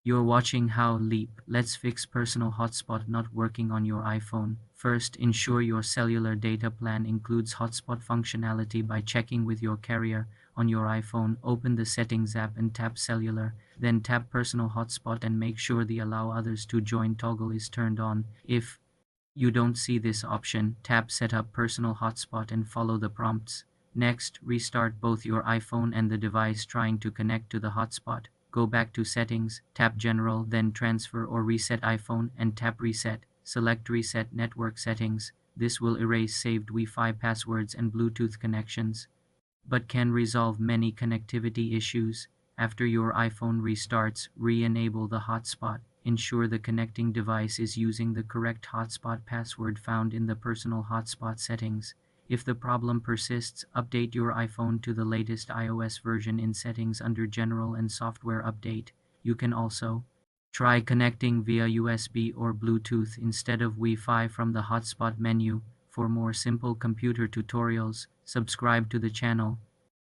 You're watching How Leap. Let's fix personal hotspot not working on your iPhone. First, ensure your cellular data plan includes hotspot functionality by checking with your carrier. On your iPhone, open the Settings app and tap Cellular. Then tap Personal Hotspot and make sure the Allow Others to Join toggle is turned on. If you don't see this option, tap Set up Personal Hotspot and follow the prompts. Next, restart both your iPhone and the device trying to connect to the hotspot. Go back to Settings, tap General, then Transfer or Reset iPhone, and tap Reset. Select Reset Network Settings. This will erase saved Wi-Fi passwords and Bluetooth connections, but can resolve many connectivity issues. After your iPhone restarts, re-enable the hotspot. Ensure the connecting device is using the correct hotspot password found in the personal hotspot settings. If the problem persists, update your iPhone to the latest iOS version in Settings under General and Software Update. You can also try connecting via USB or Bluetooth instead of Wi-Fi from the hotspot menu. For more simple computer tutorials, subscribe to the channel.